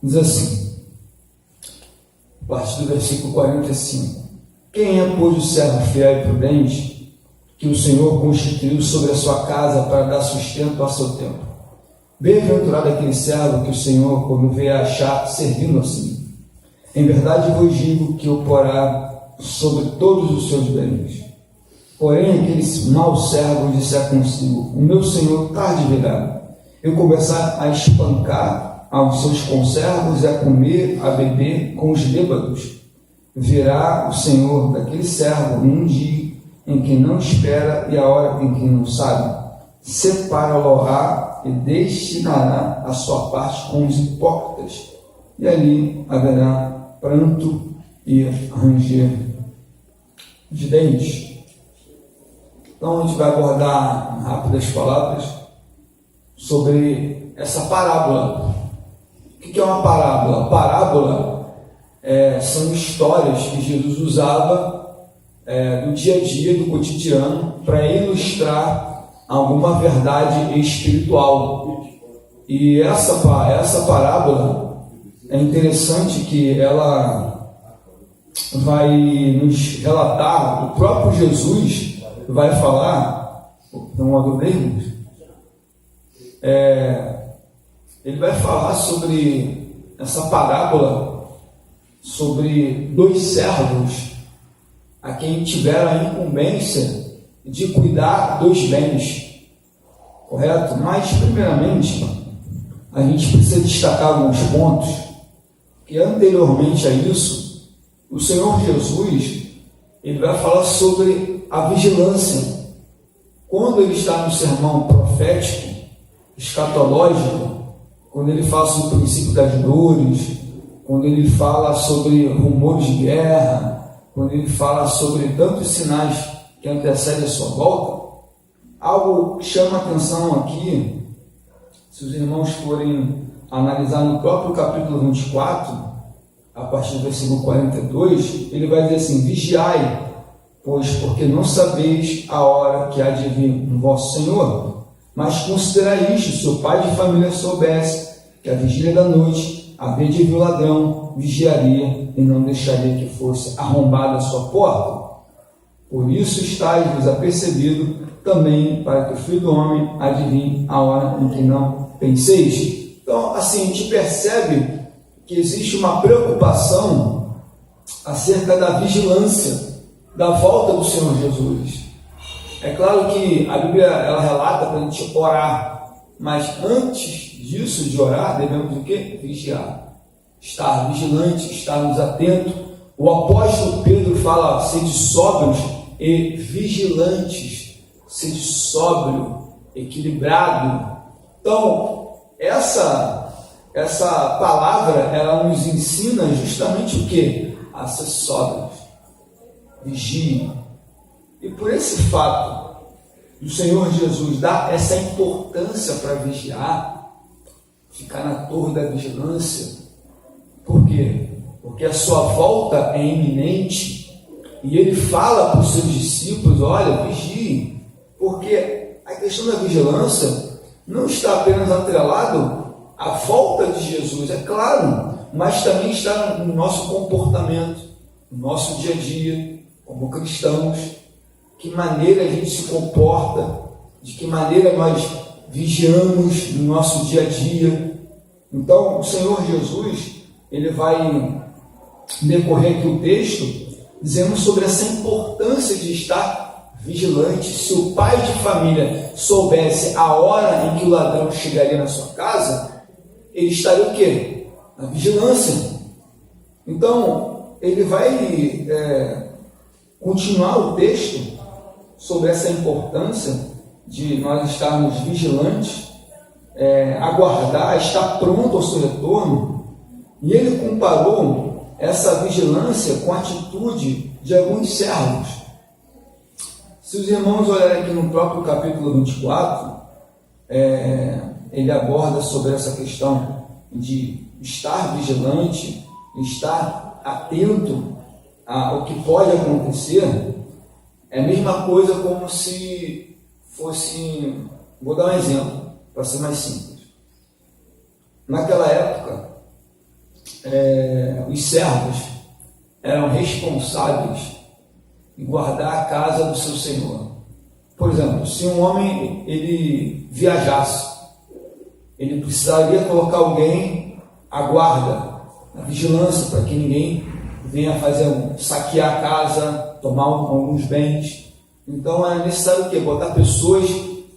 Diz assim, a partir do versículo 45: Quem é, pois, o servo fiel e prudente, que o Senhor constituiu sobre a sua casa para dar sustento a seu tempo? Bem-aventurado aquele servo que o Senhor, quando vier achar, servindo assim. Em verdade vos digo que o porá sobre todos os seus bens. Porém, aquele mau servo disser consigo: o meu Senhor tarde virá, e começar a espancar aos seus conservos e a comer, a beber com os bêbados, virá o Senhor daquele servo num dia em que não espera e a hora em que não sabe, separá-lo-á e destinará a sua parte com os hipócritas, e ali haverá pranto e ranger de dentes. Então a gente vai abordar em rápidas palavras sobre essa parábola. O que é uma parábola? Parábola são histórias que Jesus usava do dia a dia, do cotidiano, para ilustrar alguma verdade espiritual. E essa parábola é interessante que ela vai nos relatar, o próprio Jesus vai falar, não adoremos, ele vai falar sobre essa parábola, sobre dois servos a quem tiveram a incumbência de cuidar dos bens, correto? Mas, primeiramente, a gente precisa destacar alguns pontos, que anteriormente a isso, o Senhor Jesus, ele vai falar sobre a vigilância. Quando ele está no sermão profético, escatológico, quando ele fala sobre o princípio das dores, quando ele fala sobre rumores de guerra, quando ele fala sobre tantos sinais que antecedem a sua volta, algo chama a atenção aqui. Se os irmãos forem analisar no próprio capítulo 24, a partir do versículo 42, ele vai dizer assim: vigiai, pois porque não sabeis a hora que há de vir o vosso Senhor, mas considerai isto: se o pai de família soubesse que a vigília da noite havia de vir o ladrão, vigiaria e não deixaria que fosse arrombada a sua porta. Por isso estáis-vos apercebido também, para que o Filho do Homem há de vir a hora em que não penseis. Então, assim, a gente percebe que existe uma preocupação acerca da vigilância, da volta do Senhor Jesus. É claro que a Bíblia ela relata para a gente orar, mas antes disso, de orar, devemos o quê? Vigiar. Estar vigilante, estarmos atentos. O apóstolo Pedro fala: sede sóbrios e vigilantes, sede sóbrio, equilibrado. Então, essa palavra, ela nos ensina justamente o quê? A ser sóbrios, vigie. E por esse fato, o Senhor Jesus dá essa importância para vigiar, ficar na torre da vigilância. Por quê? Porque a sua volta é iminente, e ele fala para os seus discípulos: olha, vigiem, porque a questão da vigilância não está apenas atrelado à volta de Jesus, é claro, mas também está no nosso comportamento, no nosso dia a dia, como cristãos, que maneira a gente se comporta, de que maneira nós vigiamos no nosso dia a dia. Então, o Senhor Jesus, ele vai decorrer aqui o texto, dizendo sobre essa importância de estar vigilante. Se o pai de família soubesse a hora em que o ladrão chegaria na sua casa, ele estaria o quê? Na vigilância. Então, ele vai continuar o texto sobre essa importância de nós estarmos vigilantes, aguardar, estar pronto ao seu retorno. E ele comparou essa vigilância com a atitude de alguns servos. Se os irmãos olharem aqui no próprio capítulo 24, ele aborda sobre essa questão de estar vigilante, estar atento ao que pode acontecer. É a mesma coisa como se fosse... Vou dar um exemplo, para ser mais simples. Naquela época, os servos eram responsáveis em guardar a casa do seu senhor. Por exemplo, se um homem ele viajasse, ele precisaria colocar alguém à guarda, à vigilância, para que ninguém venha saquear a casa, tomar alguns bens. Então é necessário o quê? Botar pessoas,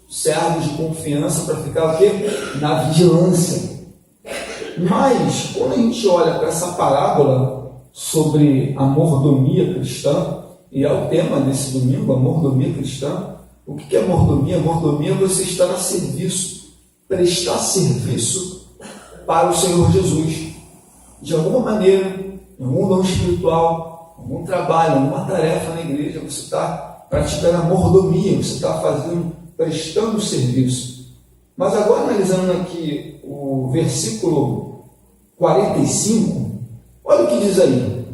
servos de confiança, para ficar o quê? Na vigilância. Mas quando a gente olha para essa parábola sobre a mordomia cristã, e é o tema desse domingo, a mordomia cristã. O que é mordomia? Mordomia é você estar a serviço, prestar serviço para o Senhor Jesus. De alguma maneira, em algum dom espiritual, algum trabalho, alguma tarefa na igreja, você está praticando a mordomia, você está prestando serviço. Mas agora, analisando aqui o versículo 45, olha o que diz aí.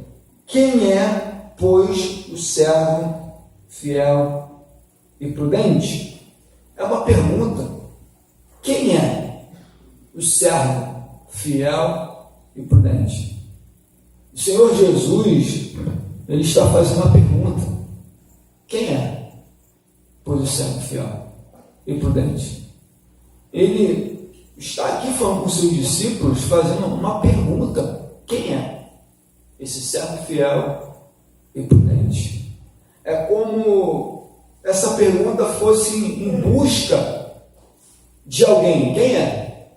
Quem é, pois, o servo fiel e prudente? É uma pergunta. Quem é o servo fiel e prudente? O Senhor Jesus, ele está fazendo uma pergunta. Quem é, pois, o servo fiel e prudente? Ele está aqui falando com seus discípulos, fazendo uma pergunta. Quem é esse servo fiel e prudente? É como essa pergunta fosse em busca de alguém. Quem é?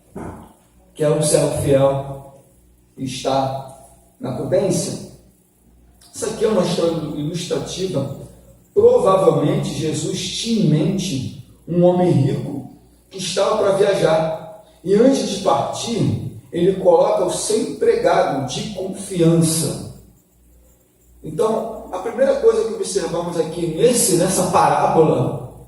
Que é um servo fiel e está na prudência. Isso aqui é uma história ilustrativa. Provavelmente Jesus tinha em mente um homem rico que estava para viajar. E antes de partir, ele coloca o seu empregado de confiança. Então, a primeira coisa que observamos aqui nessa parábola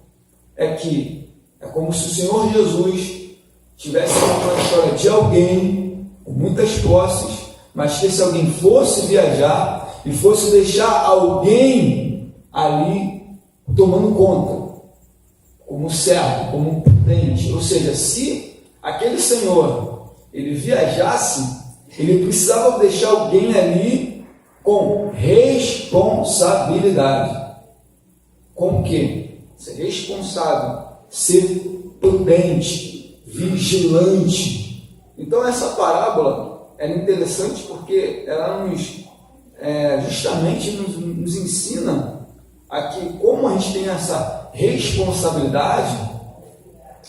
é que é como se o Senhor Jesus tivesse contando a história de alguém com muitas posses, mas que esse alguém fosse viajar e fosse deixar alguém ali tomando conta, como servo, como prudente. Ou seja, se aquele senhor ele viajasse, ele precisava deixar alguém ali com responsabilidade. Com o quê? Ser responsável, ser prudente, vigilante. Então essa parábola é interessante porque ela justamente nos ensina aqui como a gente tem essa responsabilidade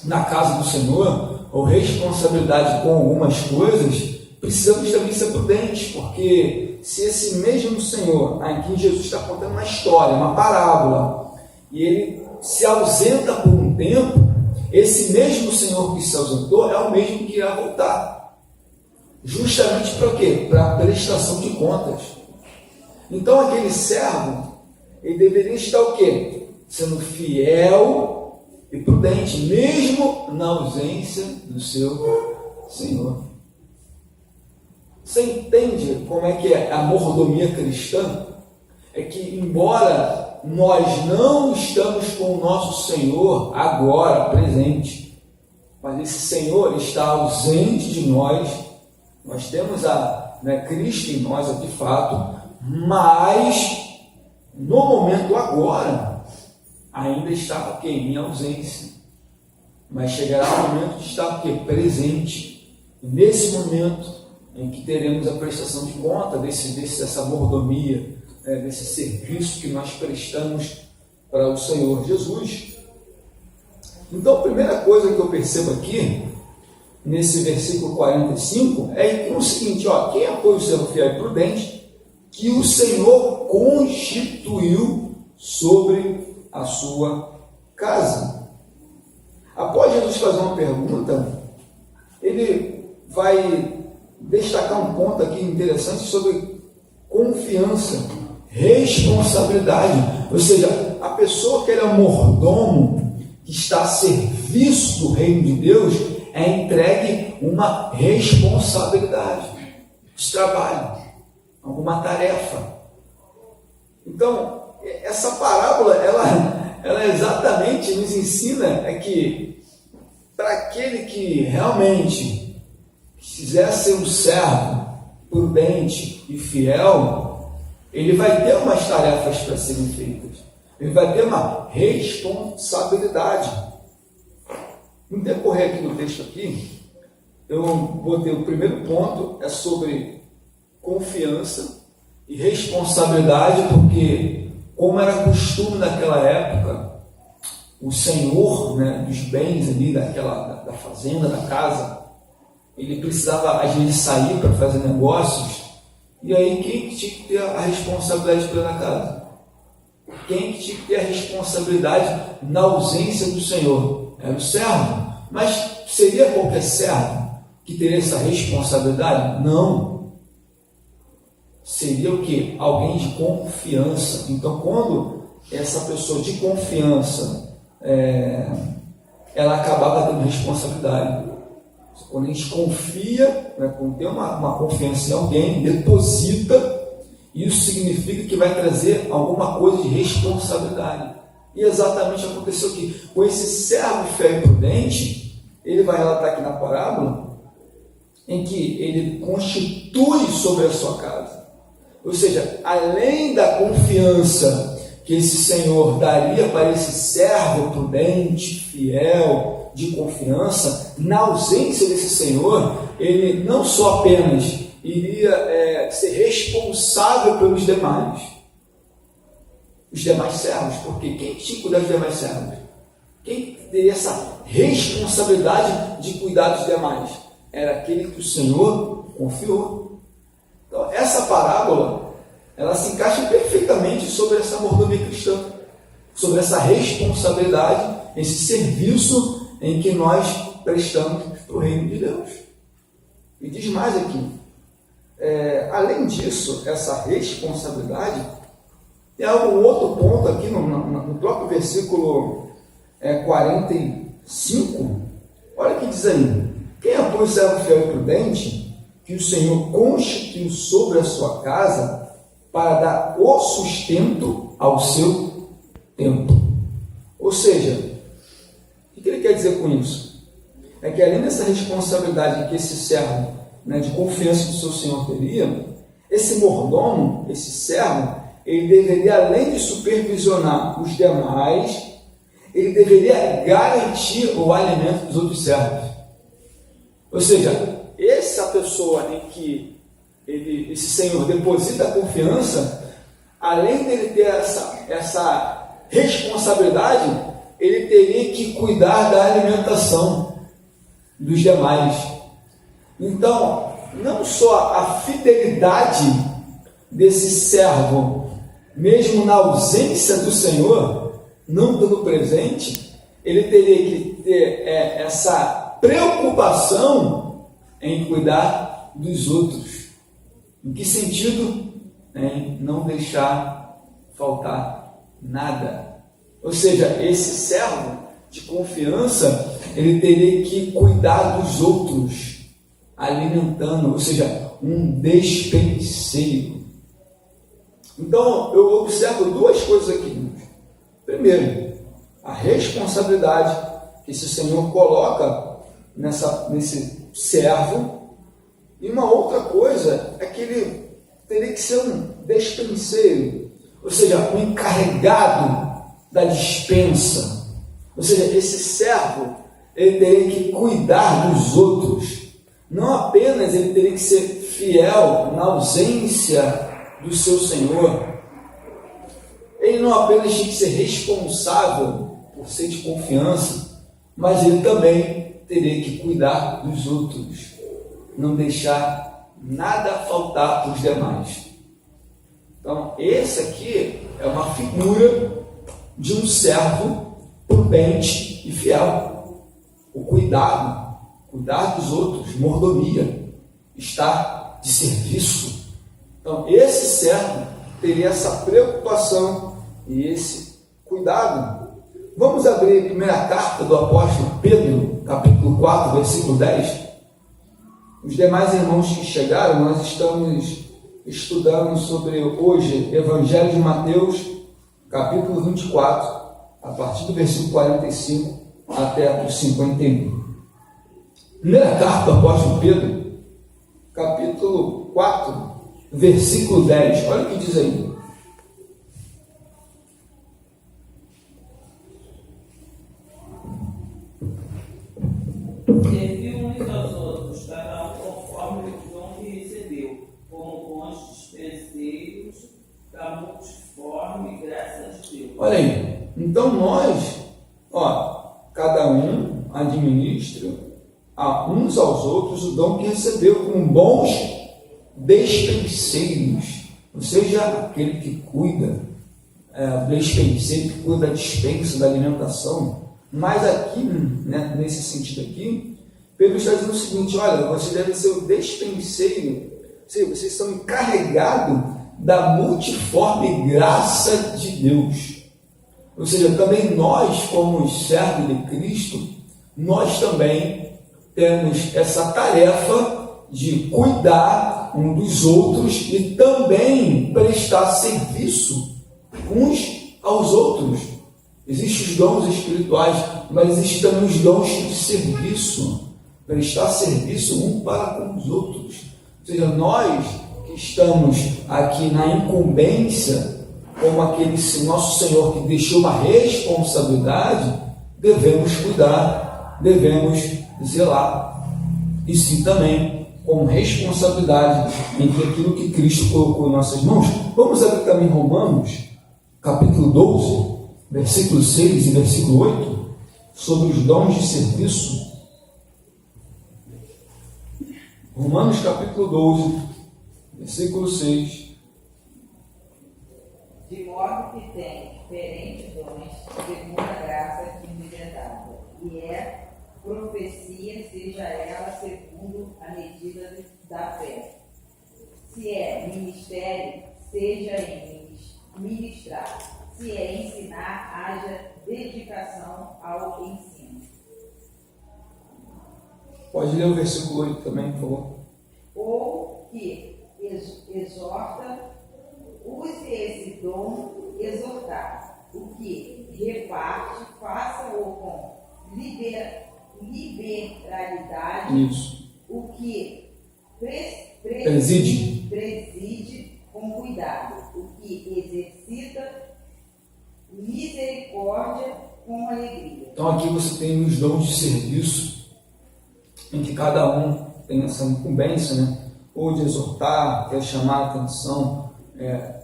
na casa do Senhor, ou responsabilidade com algumas coisas. Precisamos também ser prudentes, porque se esse mesmo Senhor, aqui Jesus está contando uma história, uma parábola, e ele se ausenta por um tempo, esse mesmo Senhor que se ausentou é o mesmo que irá voltar. Justamente para quê? Para a prestação de contas. Então aquele servo, ele deveria estar o quê? Sendo fiel e prudente, mesmo na ausência do seu Senhor. Você entende como é que é a mordomia cristã? É que, embora nós não estamos com o nosso Senhor agora, presente, mas esse Senhor está ausente de nós, nós temos Cristo em nós, de fato, mas no momento agora, ainda está o quê? Em ausência. Mas chegará o momento de estar o quê? Presente. Nesse momento em que teremos a prestação de conta dessa mordomia, desse serviço que nós prestamos para o Senhor Jesus. Então, a primeira coisa que eu percebo aqui, nesse versículo 45, é o seguinte: quem apoia o servo fiel e prudente, que o Senhor constituiu sobre a sua casa. Após Jesus fazer uma pergunta, ele vai destacar um ponto aqui interessante sobre confiança, responsabilidade. Ou seja, a pessoa que é um mordomo, que está a serviço do reino de Deus, é entregue uma responsabilidade de trabalho, alguma tarefa. Então, essa parábola, ela exatamente nos ensina que para aquele que realmente quiser ser um servo prudente e fiel, ele vai ter umas tarefas para serem feitas. Ele vai ter uma responsabilidade. No decorrer aqui do texto aqui, eu botei o primeiro ponto, é sobre confiança e responsabilidade, porque, como era costume naquela época, o senhor, né, dos bens ali da fazenda, da casa, ele precisava às vezes sair para fazer negócios, e aí quem que tinha que ter a responsabilidade pela casa? Quem que tinha que ter a responsabilidade na ausência do senhor? Era o servo. Mas seria qualquer servo que teria essa responsabilidade? Não. Seria o quê? Alguém de confiança. Então, quando essa pessoa de confiança ela acabava tendo responsabilidade. Quando a gente confia, né, quando tem uma confiança em alguém, deposita, isso significa que vai trazer alguma coisa de responsabilidade. E exatamente aconteceu aqui. Com esse servo fiel e prudente, ele vai relatar aqui na parábola, em que ele constitui sobre a sua casa. Ou seja, além da confiança que esse Senhor daria para esse servo prudente, fiel, de confiança, na ausência desse Senhor, ele não só apenas iria ser responsável pelos demais, os demais servos, porque quem tinha que cuidar dos demais servos? Quem teria essa responsabilidade de cuidar dos demais? Era aquele que o Senhor confiou. Então, essa parábola, ela se encaixa perfeitamente sobre essa mordomia cristã, sobre essa responsabilidade, esse serviço em que nós prestamos para o reino de Deus. E diz mais aqui, além disso, essa responsabilidade, tem um outro ponto aqui no próprio versículo 45, olha o que diz aí: quem é, pois, servo fiel e prudente, que o Senhor constituiu sobre a sua casa para dar o sustento ao seu tempo. Ou seja, o que ele quer dizer com isso? É que além dessa responsabilidade que esse servo, né, de confiança do seu Senhor teria, esse mordomo, esse servo, ele deveria, além de supervisionar os demais, ele deveria garantir o alimento dos outros servos. Ou seja, essa pessoa em que esse Senhor deposita a confiança, além dele ter essa responsabilidade, ele teria que cuidar da alimentação dos demais. Então, não só a fidelidade desse servo, mesmo na ausência do Senhor, não estando presente, ele teria que ter essa preocupação em cuidar dos outros. Em que sentido? Em não deixar faltar nada. Ou seja, esse servo de confiança, ele teria que cuidar dos outros, alimentando, ou seja, um despenseiro. Então, eu observo duas coisas aqui. Primeiro, a responsabilidade que esse Senhor coloca nesse servo. E uma outra coisa é que ele teria que ser um despenseiro, ou seja, um encarregado da dispensa. Ou seja, esse servo, ele teria que cuidar dos outros. Não apenas ele teria que ser fiel na ausência do seu Senhor. Ele não apenas tinha que ser responsável por ser de confiança, mas ele também teria que cuidar dos outros. Não deixar nada faltar para os demais. Então, esse aqui é uma figura de um servo prudente e fiel. O cuidado dos outros, mordomia, estar de serviço. Então, esse servo teria essa preocupação e esse cuidado. Vamos abrir a primeira carta do apóstolo Pedro, capítulo 4, versículo 10. Os demais irmãos que chegaram, nós estamos estudando sobre hoje Evangelho de Mateus, capítulo 24, a partir do versículo 45 até o 51. Primeira carta do apóstolo Pedro, capítulo 4, versículo 10. Olha o que diz aí. Serviu uns aos outros, cada um conforme o dom que recebeu, como bons dispenseiros da multiforme graça de Deus. Olha aí, então nós, cada um administra a uns aos outros o dom que recebeu, como bons despenseiros, ou seja, aquele que cuida, o despenseiro que cuida da dispensa, da alimentação. Mas aqui, né, nesse sentido aqui, Pedro está dizendo o seguinte: olha, você deve ser o despenseiro, ou seja, vocês são encarregados da multiforme graça de Deus. Ou seja, também nós, como servos de Cristo, nós também temos essa tarefa de cuidar um dos outros e também prestar serviço uns aos outros. Existem os dons espirituais, mas existem também os dons de serviço, prestar serviço um para com os outros. Ou seja, nós que estamos aqui na incumbência, como aquele nosso Senhor que deixou uma responsabilidade, devemos cuidar, devemos zelar. E sim também com responsabilidade entre aquilo que Cristo colocou em nossas mãos. Vamos abrir também Romanos, capítulo 12, versículo 6 e versículo 8, sobre os dons de serviço. Romanos capítulo 12, versículo 6. De modo que tem diferentes dons, segundo a graça que me é dada, e é profecia, seja ela segundo a medida da fé. Se é ministério, seja em ministrar. Se é ensinar, haja dedicação ao ensino. Pode ler o versículo 8 também, por favor. Ou que exorta, use esse dom exortar. O que reparte, faça-o com liberalidade. Isso. O que preside com cuidado. O que exercita misericórdia com alegria. Então aqui você tem os dons de serviço, em que cada um tem essa incumbência, né? Ou de exortar, quer chamar a atenção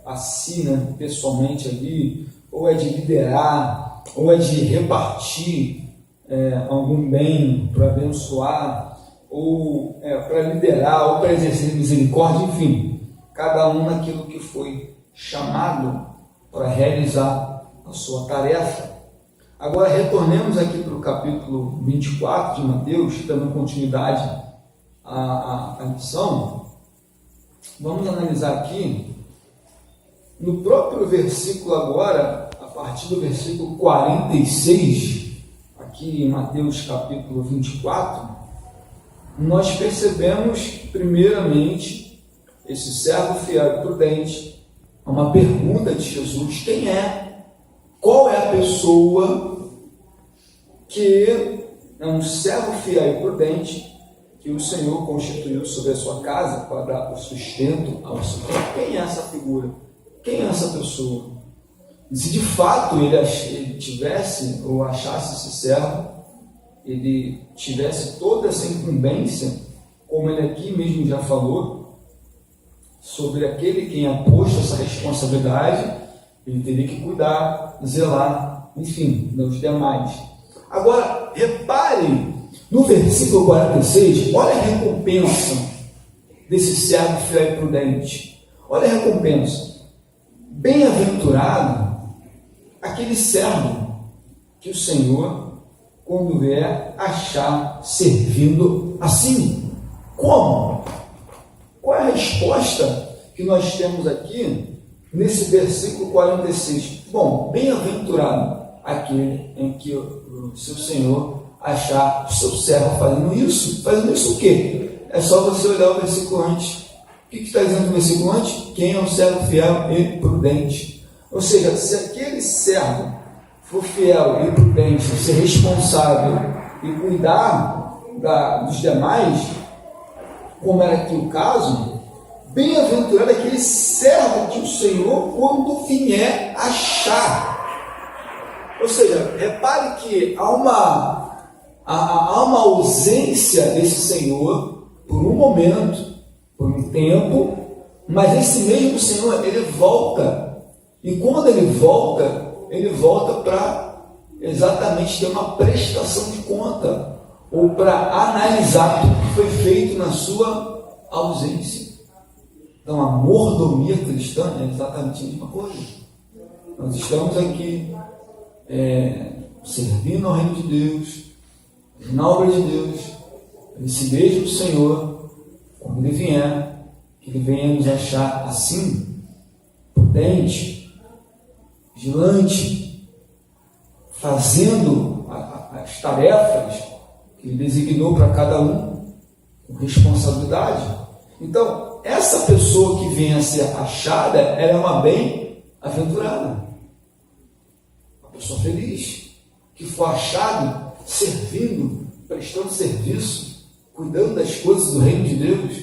a si, né? Pessoalmente ali, ou é de liderar, ou é de repartir algum bem para abençoar, ou para liderar, ou para exercer misericórdia, enfim, cada um naquilo que foi chamado para realizar a sua tarefa. Agora retornemos aqui para o capítulo 24 de Mateus, dando continuidade à lição. Vamos analisar aqui no próprio versículo agora, a partir do versículo 46, aqui em Mateus capítulo 24, nós percebemos primeiramente esse servo fiel e prudente, uma pergunta de Jesus: quem é? Qual é a pessoa que é um servo fiel e prudente que o Senhor constituiu sobre a sua casa para dar o sustento ao seu povo? Quem é essa figura? Quem é essa pessoa? E se de fato ele tivesse ou achasse esse servo, ele tivesse toda essa incumbência, como ele aqui mesmo já falou, sobre aquele quem é posto essa responsabilidade, ele teria que cuidar, zelar, enfim, dos demais. Agora, reparem no versículo 46, olha a recompensa desse servo fiel e prudente. Olha a recompensa. Bem-aventurado aquele servo que o Senhor, quando vier, achar servindo assim. Como? Qual é a resposta que nós temos aqui nesse versículo 46? Bom, bem-aventurado aquele em que o seu Senhor achar o seu servo fazendo isso. Fazendo isso o quê? É só você olhar o versículo antes. O que está dizendo no versículo antes? Quem é um servo fiel e prudente. Ou seja, se aquele servo for fiel e prudente, ser responsável e cuidar dos demais, como era aqui o caso, bem-aventurado aquele servo que o Senhor, quando vier, achar. Ou seja, repare que há uma ausência desse Senhor por um momento, por um tempo, mas esse mesmo Senhor, ele volta. E quando ele volta para exatamente ter uma prestação de conta, ou para analisar tudo que foi feito na sua ausência. Então, a mordomia cristã é exatamente a mesma coisa. Nós estamos aqui servindo ao reino de Deus, na obra de Deus, esse mesmo Senhor, quando Ele vier, que Ele venha nos achar assim, prudente, vigilante, fazendo as tarefas que Ele designou para cada um, com responsabilidade. Então, essa pessoa que vem a ser achada, ela é uma bem-aventurada, uma pessoa feliz, que foi achado servindo, prestando serviço, cuidando das coisas do reino de Deus.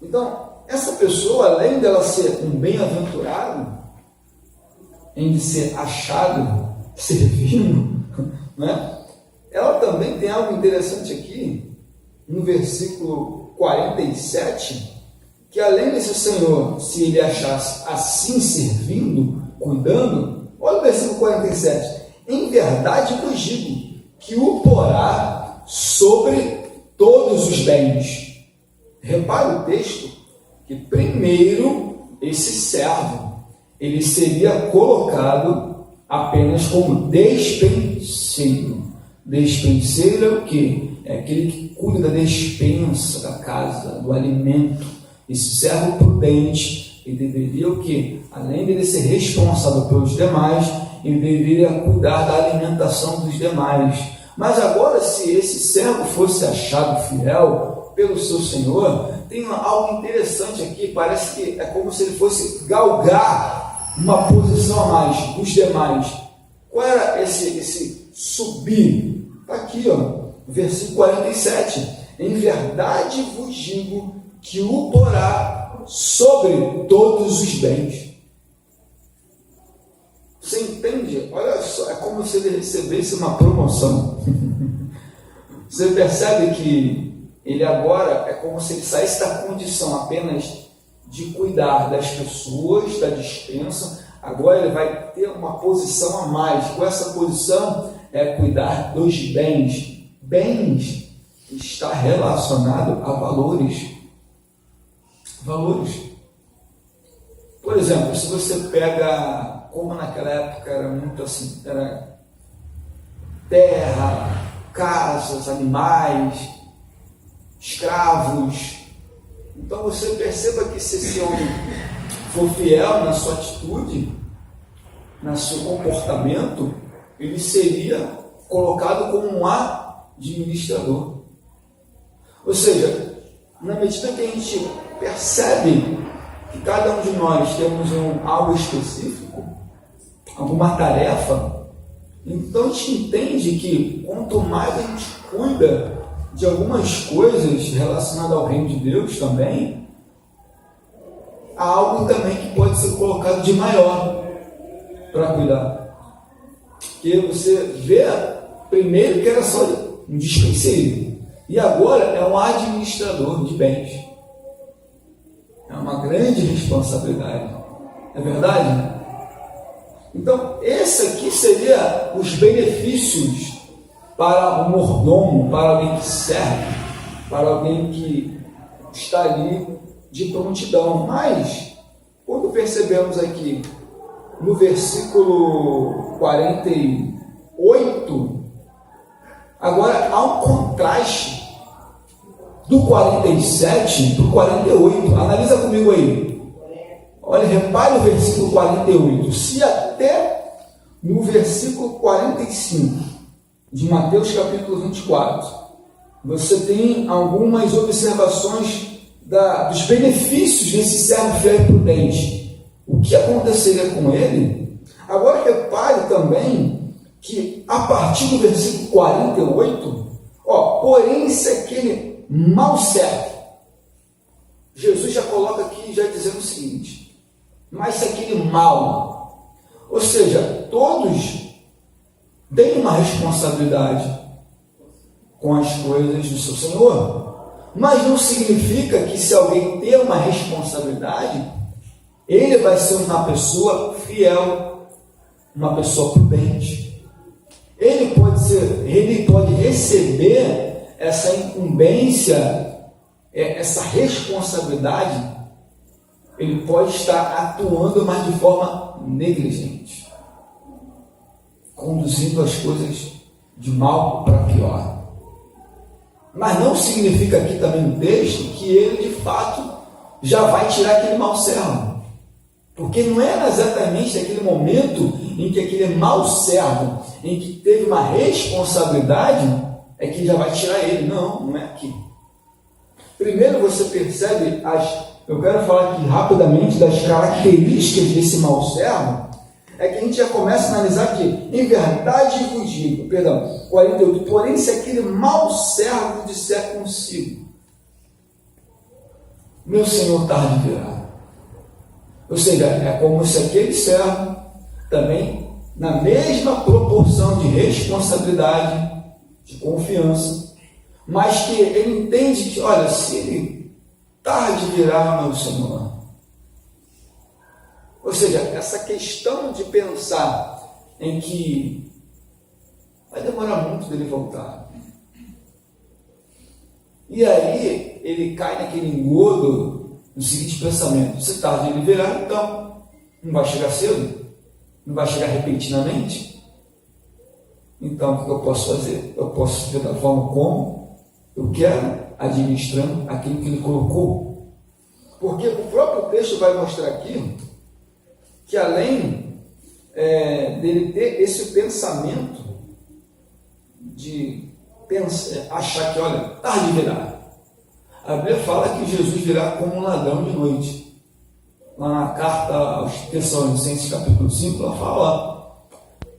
Então, essa pessoa, além dela ser um bem-aventurado, em de ser achado, servindo, né? Ela também tem algo interessante aqui, no versículo 47, que além desse Senhor, se ele achasse assim servindo, cuidando, olha o versículo 47, em verdade vos digo, que o porá sobre todos os bens. Repare o texto, que primeiro esse servo, ele seria colocado apenas como despenseiro. Despenseiro é o quê? É aquele que cuida da despensa da casa, do alimento. Esse servo prudente, ele deveria o quê? Além de ele ser responsável pelos demais, ele deveria cuidar da alimentação dos demais. Mas agora, se esse servo fosse achado fiel pelo seu Senhor, tem algo interessante aqui, parece que é como se ele fosse galgar uma posição a mais dos demais. Qual era esse subir? Está aqui, versículo 47. Em verdade vos digo que o porá sobre todos os bens. Você entende? Olha só, é como se ele recebesse uma promoção. Você percebe que ele agora é como se ele saísse da condição apenas de cuidar das pessoas, da dispensa. Agora ele vai ter uma posição a mais. Com essa posição é cuidar dos bens. Bens está relacionado a valores. Valores. Por exemplo, se você pega, como naquela época era muito assim, era terra, casas, animais, escravos. Então você perceba que se esse homem for fiel na sua atitude, no seu comportamento, ele seria colocado como um administrador. Ou seja, na medida que a gente percebe que cada um de nós temos algo específico, alguma tarefa, então a gente entende que quanto mais a gente cuida de algumas coisas relacionadas ao reino de Deus também, há algo também que pode ser colocado de maior para cuidar. Porque você vê primeiro que era só um dispenseiro, e agora é um administrador de bens. É uma grande responsabilidade. É verdade? Então, esse aqui seria os benefícios para o mordomo, para alguém que serve, para alguém que está ali de prontidão. Mas, quando percebemos aqui no versículo 48, agora há um contraste do 47 para o 48. Analisa comigo aí. Olha, repare o versículo 48. Se até no versículo 45 de Mateus capítulo 24, você tem algumas observações dos benefícios desse servo fiel e prudente. O que aconteceria com ele? Agora repare também que a partir do versículo 48, porém se aquele mau servo, Jesus já coloca aqui, já dizendo o seguinte: mas se aquele mal, ou seja, todos têm uma responsabilidade com as coisas do seu Senhor, mas não significa que se alguém tem uma responsabilidade, ele vai ser uma pessoa fiel, uma pessoa prudente. Ele pode receber essa incumbência, essa responsabilidade, ele pode estar atuando, mas de forma negligente, conduzindo as coisas de mal para pior. Mas não significa aqui também no texto que ele de fato já vai tirar aquele mau servo, porque não era exatamente naquele momento em que aquele mau servo, em que teve uma responsabilidade, é que já vai tirar ele. Não é aqui. Primeiro você percebe, eu quero falar aqui rapidamente das características desse mau servo, é que a gente já começa a analisar aqui: em verdade vos digo, 48, porém se aquele mau servo disser consigo, meu senhor tarde virá. Ou seja, é como se aquele servo também, na mesma proporção de responsabilidade, de confiança, mas que ele entende que, olha, se ele tarde virá, meu senhor. Ou seja, essa questão de pensar em que vai demorar muito dele voltar. E aí ele cai naquele engodo do seguinte pensamento: se tarde ele virá, então não vai chegar cedo, não vai chegar repentinamente. Então o que eu posso fazer? Eu posso viver da forma como eu quero, administrando aquilo que ele colocou. Porque o próprio texto vai mostrar aqui que além dele ter esse pensamento de achar que, olha, tarde virá, a Bíblia fala que Jesus virá como um ladrão de noite. Lá na carta aos Tessalonicenses, capítulo 5, ela fala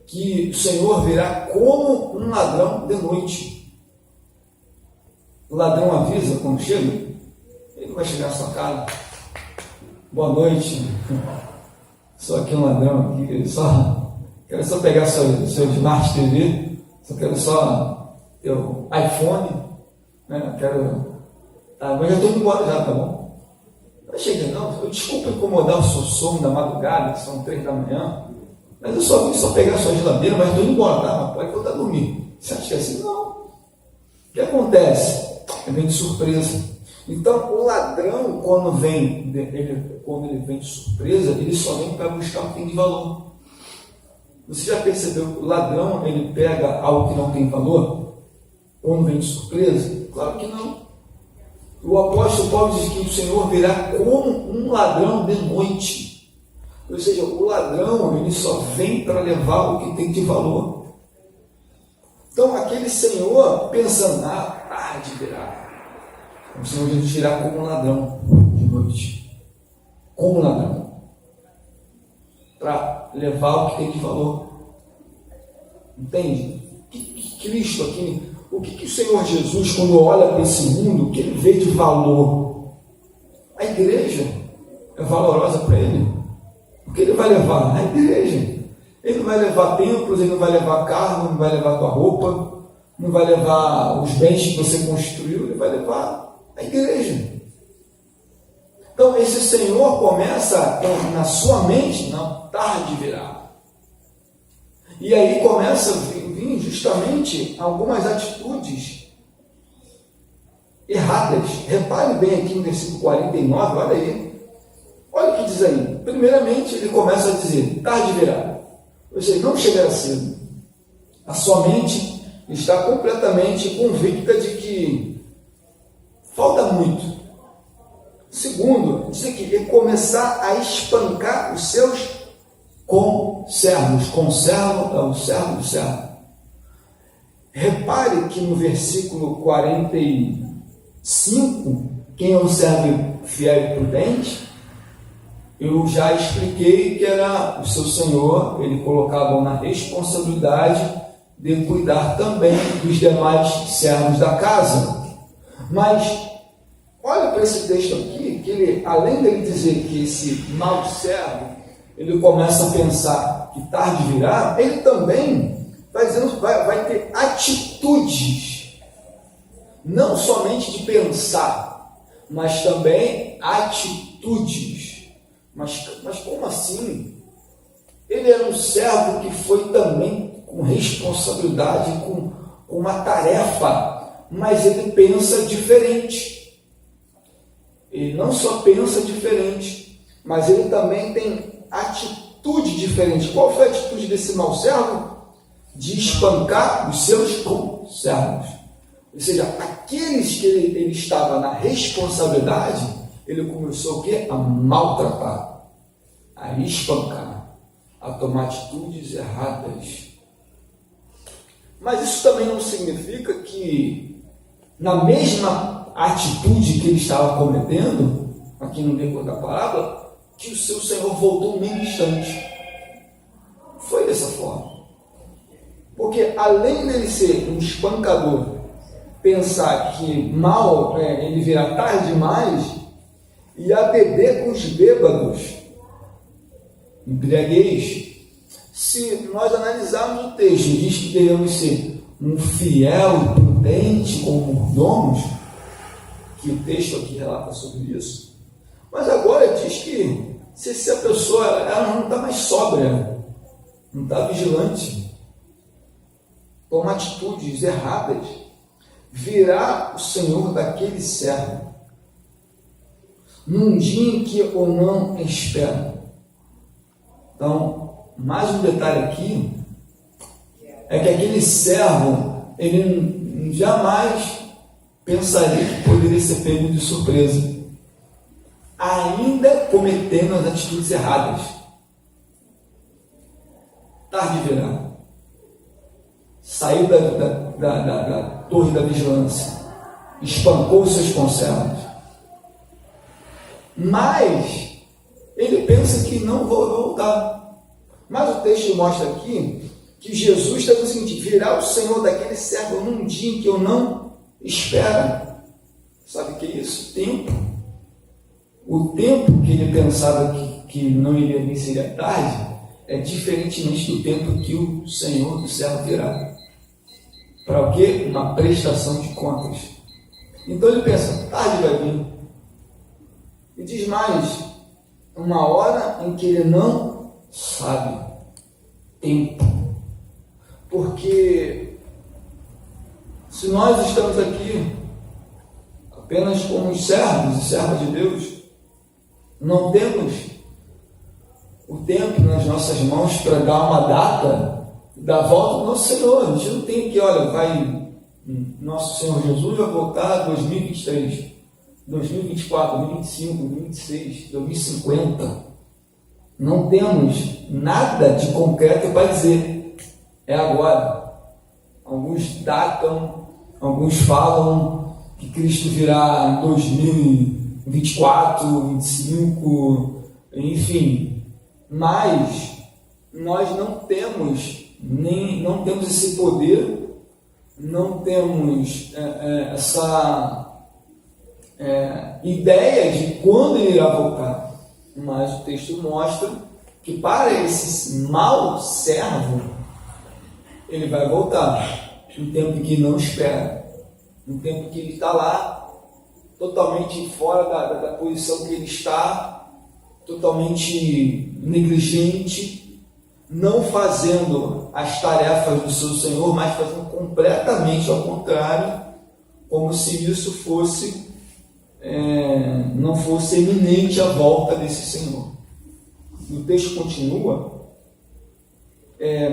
que o Senhor virá como um ladrão de noite. O ladrão avisa quando chega, ele vai chegar na sua casa: boa noite, só aqui um ladrão aqui, quero só pegar seu Smart TV, quero só teu iPhone, né? Mas já estou indo embora já, tá bom? Não chega não, desculpa incomodar o seu sono da madrugada, são 3 da manhã, mas eu só vim pegar a sua geladeira, mas estou indo embora, tá? Mas pode voltar a dormir. Você acha que é assim? Não. O que acontece? Ele vem de surpresa. Então, o ladrão, quando ele vem de surpresa, ele só vem para buscar o que tem de valor. Você já percebeu que o ladrão, ele pega algo que não tem valor quando vem de surpresa? Claro que não. O apóstolo Paulo diz que o Senhor virá como um ladrão de noite. Ou seja, o ladrão, ele só vem para levar o que tem de valor. Então, aquele Senhor pensando: tarde virá. O Senhor Jesus virá como um ladrão de noite. Como um ladrão. Para levar o que tem de valor. Entende? Cristo aqui, o que o Senhor Jesus, quando olha para esse mundo, o que ele vê de valor? A igreja é valorosa para ele. O que ele vai levar? A igreja. Ele não vai levar templos, ele não vai levar carro, não vai levar tua roupa, não vai levar os bens que você construiu, ele vai levar a igreja. Então esse Senhor começa na sua mente: não, tarde virá. E aí começa a vir justamente algumas atitudes erradas. Repare bem aqui no versículo 49, olha aí. Olha o que diz aí. Primeiramente ele começa a dizer: tarde virá. Ou seja, não chegará cedo. A sua mente está completamente convicta de que falta muito. Segundo, diz aqui, ele começar a espancar os seus conservos. Conservo é o servo do servo. Repare que no versículo 45, quem é o servo fiel e prudente? Eu já expliquei que era o seu Senhor, ele colocava na responsabilidade de cuidar também dos demais servos da casa. Mas olha para esse texto aqui, que ele, além dele dizer que esse mau servo, ele começa a pensar que tarde virá, ele também vai ter atitudes, não somente de pensar, mas também atitudes. Mas como assim? Ele era um servo que foi também com responsabilidade, com uma tarefa, mas ele pensa diferente. Ele não só pensa diferente, mas ele também tem atitude diferente. Qual foi a atitude desse mau servo? De espancar os seus conservos. Ou seja, aqueles que ele estava na responsabilidade, ele começou o quê? A maltratar, a espancar, a tomar atitudes erradas. Mas isso também não significa que, na mesma atitude que ele estava cometendo, aqui no decorrer da parábola, que o seu Senhor voltou meio instante. Foi dessa forma. Porque além dele ser um espancador, pensar que mal ele virá tarde demais, e a beber com os bêbados, embriaguez. Se nós analisarmos o texto, diz que devemos ser um fiel e prudente como mordomos, que o texto aqui relata sobre isso. Mas agora diz que se a pessoa ela não está mais sóbria, não está vigilante, toma atitudes erradas, virá o Senhor daquele servo num dia em que eu não espero. Então, mais um detalhe aqui é que aquele servo, ele jamais pensaria que poderia ser pego de surpresa, ainda cometendo as atitudes erradas. Tarde virá. Saiu da torre da vigilância, espancou os seus conservos, mas ele pensa que não vou voltar. Mas o texto mostra aqui que Jesus está dizendo o seguinte: virá o Senhor daquele servo num dia em que eu não espero. Sabe o que é isso? Tempo. O tempo que ele pensava que não iria vir, seria tarde, é diferentemente do tempo que o Senhor do servo virá. Para o quê? Uma prestação de contas. Então ele pensa, tarde vai vir. E diz mais, uma hora em que ele não sabe. Tempo. Porque se nós estamos aqui apenas como servos e servas de Deus, não temos o tempo nas nossas mãos para dar uma data da volta do nosso Senhor. A gente não tem que, olha, nosso Senhor Jesus vai voltar em 2023, 2024, 2025, 2026, 2050. Não temos nada de concreto para dizer, é agora. Alguns datam, alguns falam que Cristo virá em 2024, 2025, enfim. Mas nós não temos esse poder, não temos essa ideia de quando ele irá voltar. Mas o texto mostra que para esse mau servo, ele vai voltar no tempo que não espera, no tempo que ele está lá, totalmente fora da posição que ele está, totalmente negligente, não fazendo as tarefas do seu Senhor, mas fazendo completamente ao contrário, como se isso fosse não fosse eminente a volta desse Senhor. E o texto continua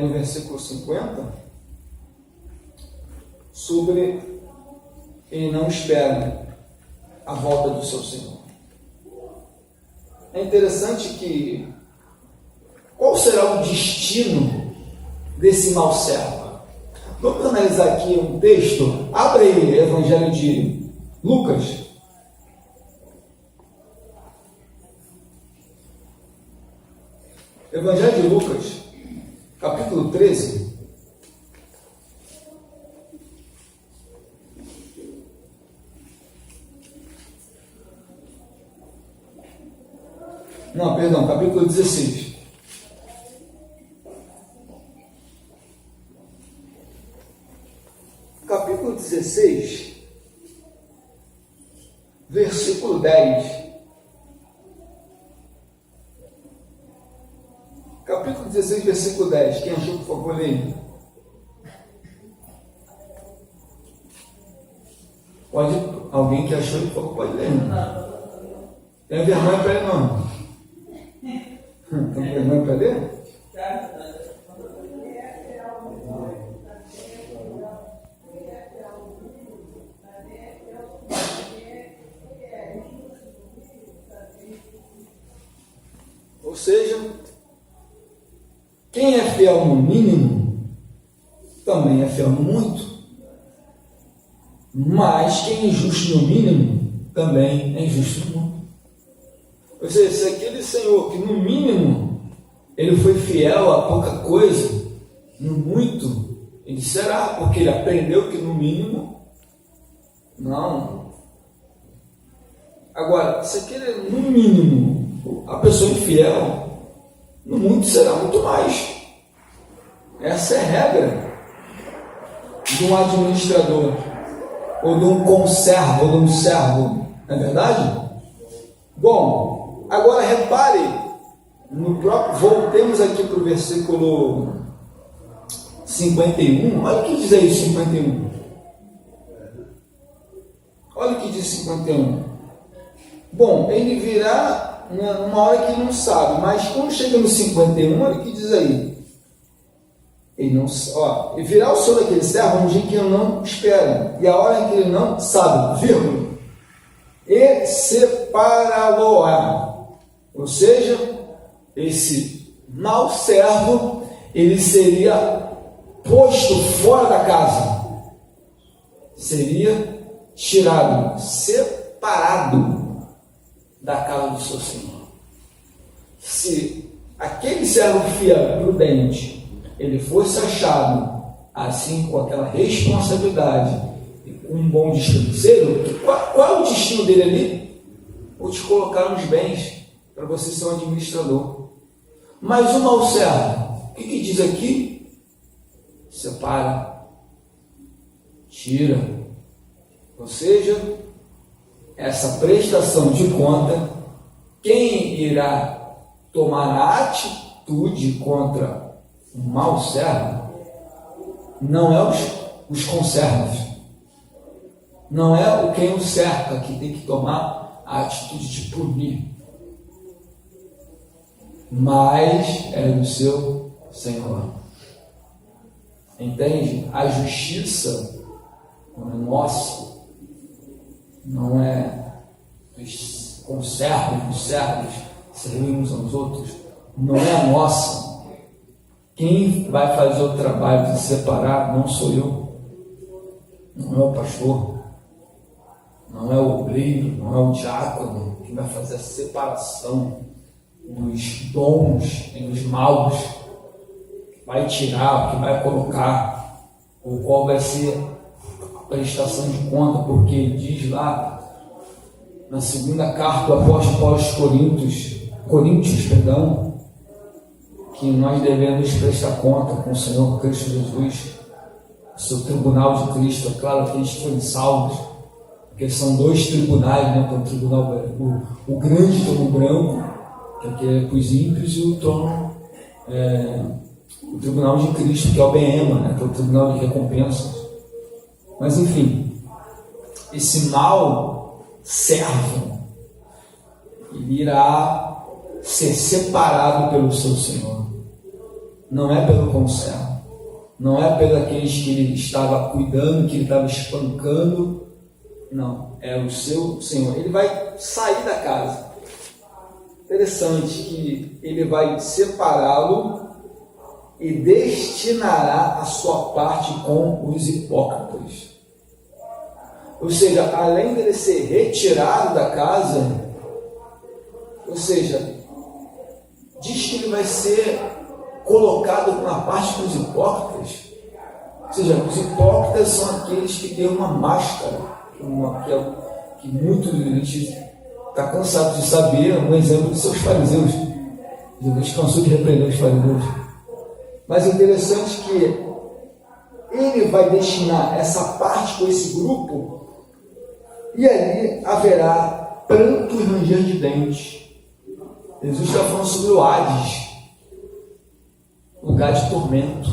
no versículo 50 sobre ele não espera a volta do seu Senhor. É interessante que qual será o destino desse mau servo? Vamos analisar aqui um texto. Abre aí, Evangelho de Lucas. Evangelho de Lucas, capítulo 13. Não, perdão, capítulo 16. Capítulo 16, versículo 10. Capítulo 16, versículo 10. Quem achou, por favor, leia. Pode, alguém que achou, por favor, pode ler. Tem vergonha para ler, não? Tem vergonha para ler? Ou seja, quem é fiel no mínimo, também é fiel no muito. Mas quem é injusto no mínimo, também é injusto no muito. Ou seja, se aquele senhor que no mínimo ele foi fiel a pouca coisa, no muito ele será, porque ele aprendeu que no mínimo, não. Agora, se aquele no mínimo, a pessoa infiel, no muito será muito mais. Essa é a regra de um administrador, ou de um conservo, ou de um servo, não é verdade? Bom, agora repare, no próprio, voltemos aqui para o versículo 51, olha o que diz aí 51. Olha o que diz 51. Bom, ele virá numa hora que ele não sabe, mas quando chega no 51, olha o que diz aí. Ele não, e virá o Senhor daquele servo um dia que ele não espera, e a hora em que ele não sabe, vírgula, e separá-lo-á. Ou seja, esse mau servo, ele seria posto fora da casa, seria tirado, separado da casa do seu Senhor. Se aquele servo fiel, prudente, ele fosse achado assim, com aquela responsabilidade e com um bom dispenseiro, qual é o destino dele ali? Vou te colocar nos bens para você ser um administrador. Mas o mau servo, o que diz aqui? Separa, tira. Ou seja, essa prestação de conta, quem irá tomar a atitude contra o mau servo não é os conservos, não é o quem o cerca que tem que tomar a atitude de punir, mas é do seu Senhor. Entende? A justiça não é nossa, não é dos conservos, dos servos servir uns aos outros, não é a nossa. Quem vai fazer o trabalho de separar não sou eu, não é o pastor, não é o obreiro, não é o diácono que vai fazer a separação dos bons e dos maus, que vai tirar, que vai colocar, ou qual vai ser a prestação de conta, porque diz lá na segunda carta do apóstolo Paulo aos Coríntios, que nós devemos prestar conta com o Senhor Cristo Jesus, o seu tribunal de Cristo. É claro que eles foram salvos, porque são dois tribunais, né? Tem o tribunal, o grande trono branco, que é para os ímpios, e o trono, o tribunal de Cristo, que é o Bema, né? Que é o tribunal de recompensas. Mas enfim, esse mau servo, ele irá ser separado pelo seu Senhor. Não é pelo conservo, não é pelos aqueles que ele estava cuidando, que ele estava espancando, não, é o seu Senhor. Ele vai sair da casa. Interessante que ele vai separá-lo e destinará a sua parte com os hipócritas. Ou seja, além dele ser retirado da casa, ou seja, diz que ele vai ser colocado na parte com os hipócritas. Ou seja, os hipócritas são aqueles que têm uma máscara, que muitos está cansado de saber um exemplo de seus fariseus. Jesus cansou de repreender os fariseus. Mas é interessante que ele vai destinar essa parte com esse grupo, e ali haverá pranto e ranger de dentes. Jesus está falando sobre o Hades, lugar de tormento,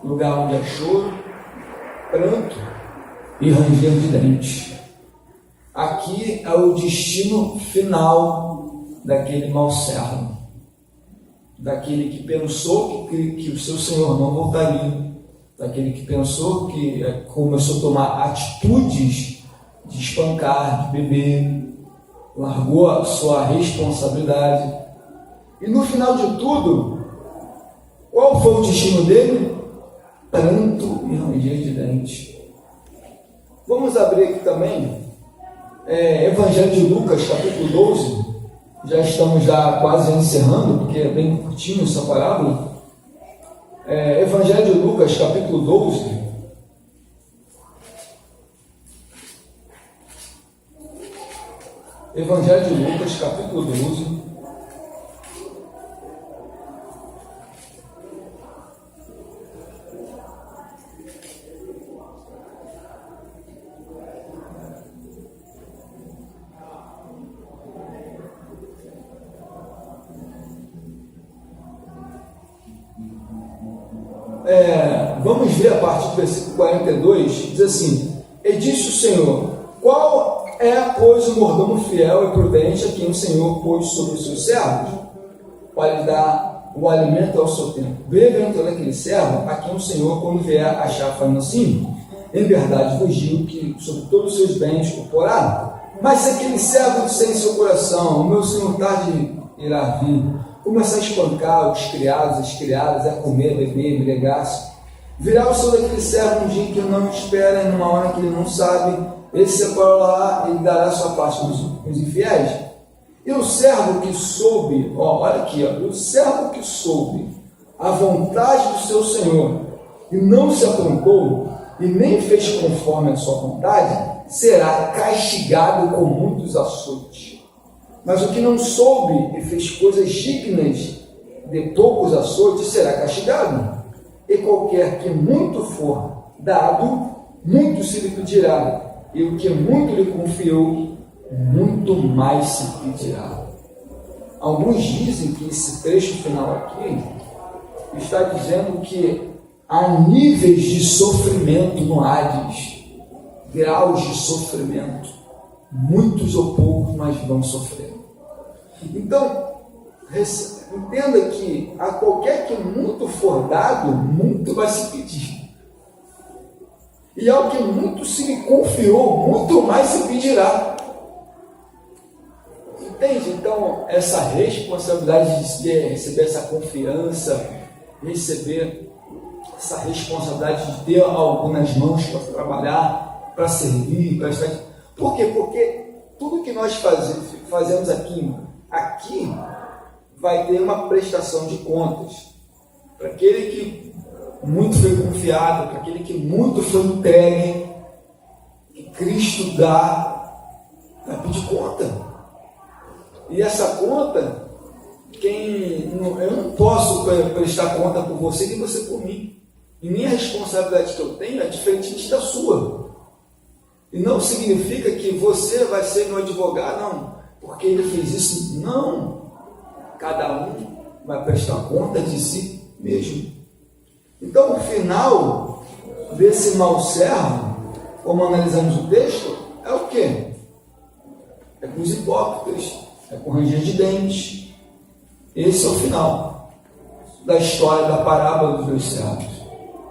lugar onde há choro, pranto e ranger de dentes. Aqui é o destino final daquele mau servo, daquele que pensou que o seu Senhor não voltaria, daquele que pensou que começou a tomar atitudes de espancar, de beber, largou a sua responsabilidade. E no final de tudo, qual foi o destino dele? Pranto e ranger de dentes. Vamos abrir aqui também Evangelho de Lucas, capítulo 12. Já estamos quase encerrando, porque é bem curtinho essa parábola. Evangelho de Lucas, capítulo 12. Evangelho de Lucas, capítulo 12. Vamos ver a partir do versículo 42, diz assim: e disse o Senhor, qual é, pois, o mordomo fiel e prudente a quem o Senhor pôs sobre os seus servos, para lhe dar o alimento ao seu tempo? Bem-aventurado aquele servo a quem o Senhor, quando vier, achar fazendo assim. Em verdade vos digo que sobre todos os seus bens o porá. Mas se aquele servo disser em seu coração, o meu Senhor tarde irá vir, começar a espancar os criados, as criadas, a comer, beber, embriagar-se, virá o Senhor daquele servo um dia que não espera, e numa hora que ele não sabe, ele separará e dará sua parte com os infiéis. E o servo que soube, olha aqui, o servo que soube a vontade do seu Senhor e não se aprontou e nem fez conforme a sua vontade, será castigado com muitos açoites. Mas o que não soube e fez coisas dignas de poucos açoites será castigado. E qualquer que muito for dado, muito se lhe pedirá, e o que muito lhe confiou, muito mais se pedirá. Alguns dizem que esse trecho final aqui está dizendo que há níveis de sofrimento no Hades, graus de sofrimento, muitos ou poucos, mas vão sofrer. Então, entenda que a qualquer que muito for dado, muito vai se pedir. E ao que muito se lhe confiou, muito mais se pedirá. Entende? Então, essa responsabilidade de receber essa confiança, receber essa responsabilidade de ter algo nas mãos para trabalhar, para servir, para estar... Por quê? Porque tudo que nós fazemos aqui vai ter uma prestação de contas. Para aquele que muito foi confiado, para aquele que muito foi entregue, que Cristo dá, vai pedir conta. E essa conta, eu não posso prestar conta por você nem você por mim. E nem a responsabilidade que eu tenho é diferente da sua. E não significa que você vai ser meu advogado, não, porque ele fez isso. Não. Cada um vai prestar conta de si mesmo. Então, o final desse mau servo, como analisamos o texto, é o quê? É com os hipócritas, é com ranger de dentes. Esse é o final da história da parábola dos dois servos.